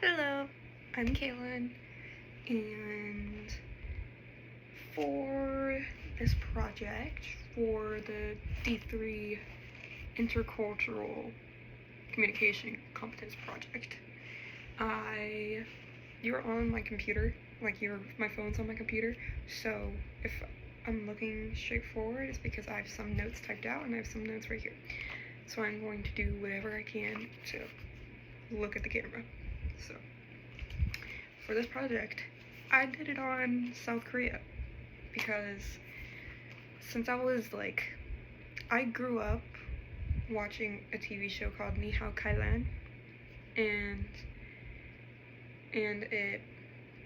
Hello, I'm Kaylin, and for this project, for the D3 Intercultural Communication Competence Project, you're on my computer, my phone's on my computer, so if I'm looking straight forward, it's because I have some notes typed out and I have some notes right here. So I'm going to do whatever I can to look at the camera. So, for this project, I did it on South Korea because since I grew up watching a TV show called Ni Hao Kailan, and it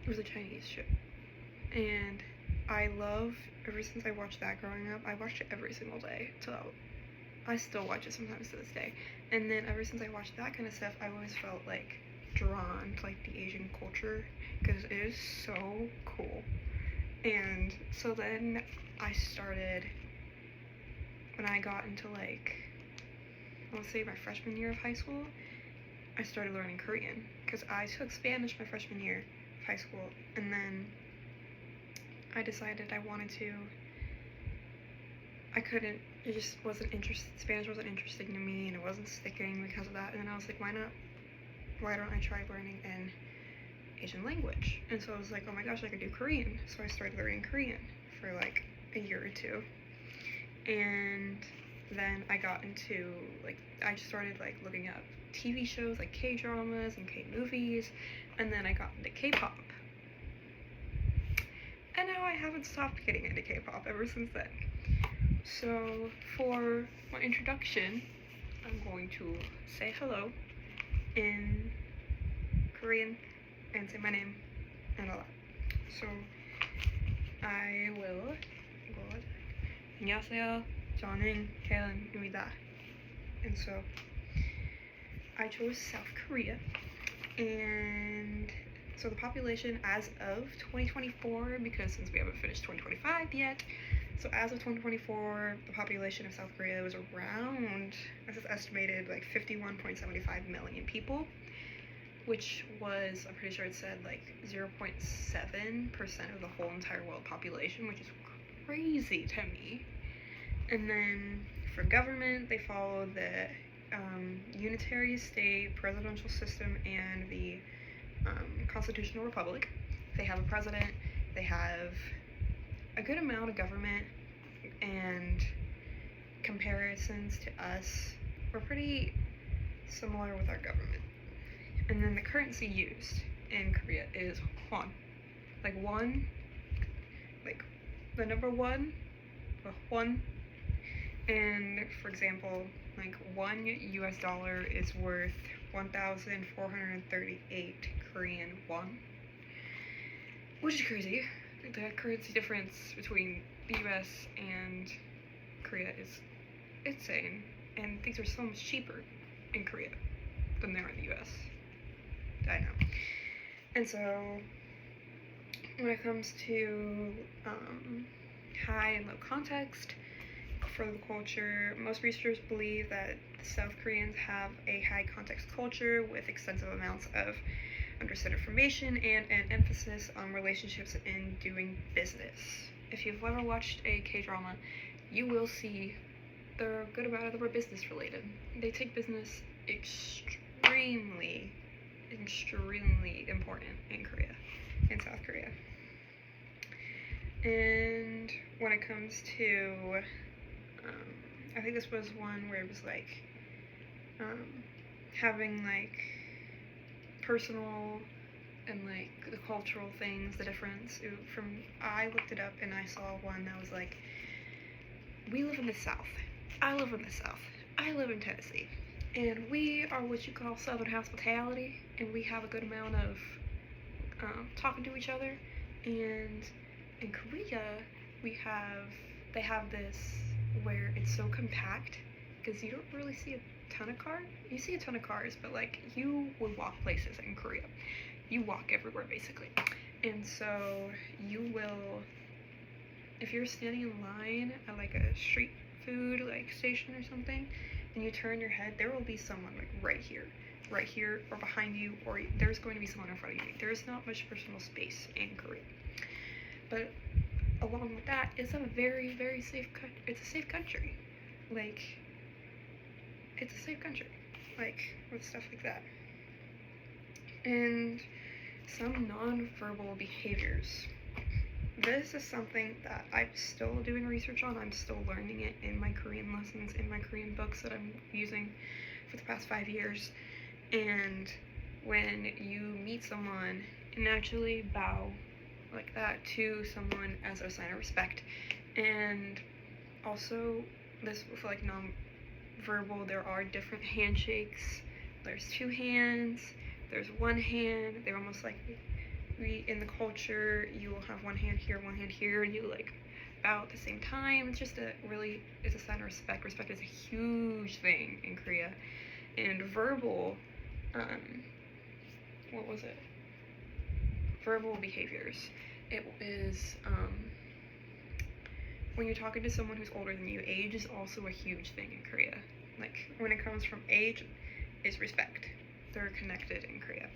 was a Chinese show, and ever since I watched that growing up, I watched it every single day till I still watch it sometimes to this day. And then ever since I watched that kind of stuff, I always felt drawn to the Asian culture because it is so cool. And so then I started, when I got into let's say my freshman year of high school, I started learning Korean because I took Spanish my freshman year of high school, and then I decided it just wasn't Spanish wasn't interesting to me, and it wasn't sticking because of that. And then I was like, why don't I try learning an Asian language? And so I was like, oh my gosh, I could do Korean. So I started learning Korean for a year or two. And then I got into, I started looking up TV shows like K-dramas and K-movies, and then I got into K-pop. And now I haven't stopped getting into K-pop ever since then. So for my introduction, I'm going to say hello in Korean and say my name and all that. So I will go. 안녕하세요. 저는 혜연입니다. And so I chose South Korea, and so the population as of 2024, because since we haven't finished 2025 yet, so as of 2024, the population of South Korea was around, as it's estimated, 51.75 million people, which was, I'm pretty sure it said 0.7% of the whole entire world population, which is crazy to me. And then for government, they follow the unitary state presidential system and the constitutional republic. They have a president, they have a good amount of government, and comparisons to us, we're pretty similar with our government. And then the currency used in Korea is won. The number one, the won. And for example, $1 US is worth 1,438 Korean won, which is crazy. The currency difference between the US and Korea is insane, and things are so much cheaper in Korea than they are in the US. I know. And so when it comes to high and low context for the culture, most researchers believe that South Koreans have a high context culture with extensive amounts of understood information and an emphasis on relationships and doing business. If you've ever watched a K-drama, you will see they're a good amount of them are business related. They take business extremely important in South Korea. And when it comes to, I think this was one where it was having personal and the cultural things, the difference. I looked it up and I saw one that was we live in the South. I live in the South. I live in Tennessee. And we are what you call Southern hospitality, and we have a good amount of talking to each other. And in Korea, they have this where it's so compact because you don't really see a ton of cars. You see a ton of cars, but you would walk places in Korea. You walk everywhere basically. And so you will, if you're standing in line at a street food station or something, and you turn your head, there will be someone right here. right here or behind you, or there's going to be someone in front of you. There's not much personal space in Korea. But along with that, it's a very, very safe country. It's a safe country. Like, it's a safe country. Like, with stuff like that. And some non-verbal behaviors. This is something that I'm still doing research on. I'm still learning it in my Korean lessons, in my Korean books that I'm using for the past 5 years. And when you meet someone and actually bow like that to someone as a sign of respect. And also, this for like non-verbal, there are different handshakes. There's 2 hands, there's 1 hand. They're almost like, in the culture, you will have 1 hand here, 1 hand here, and you like bow at the same time. It's just it's a sign of respect. Respect is a huge thing in Korea. And verbal, what was it? Verbal behaviors. It is, when you're talking to someone who's older than you, age is also a huge thing in Korea. Like, when it comes from age, is respect. They're connected in Korea.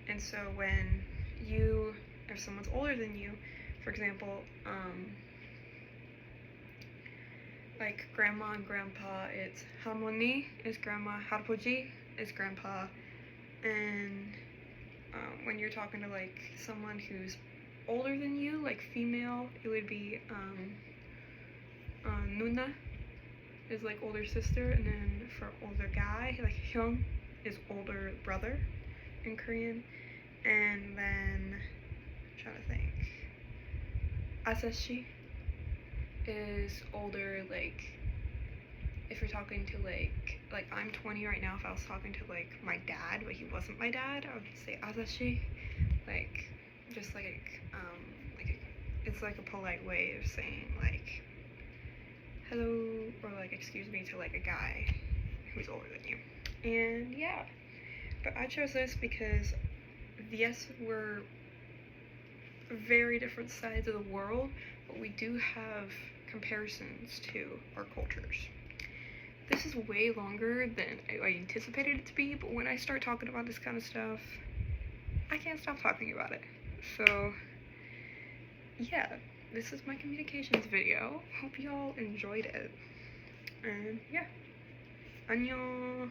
And so when if someone's older than you, for example, like grandma and grandpa, it's 할머니 is grandma, 할아버지 is grandpa, and when you're talking to like someone who's older than you, like female, it would be 누나 is like older sister, and then for older guy, like 형 is older brother in Korean, and then I'm trying to think, 아저씨 is older, like if you're talking to like I'm 20 right now. If I was talking to like my dad, but he wasn't my dad, I would say 아저씨, like just like it's like a polite way of saying like hello or like excuse me to like a guy who's older than you. And yeah, but I chose this because yes, we're very different sides of the world, but we do have comparisons to our cultures. This is way longer than I anticipated it to be, but when I start talking about this kind of stuff, I can't stop talking about it. So yeah, this is my communications video. Hope y'all enjoyed it. And yeah, 안녕.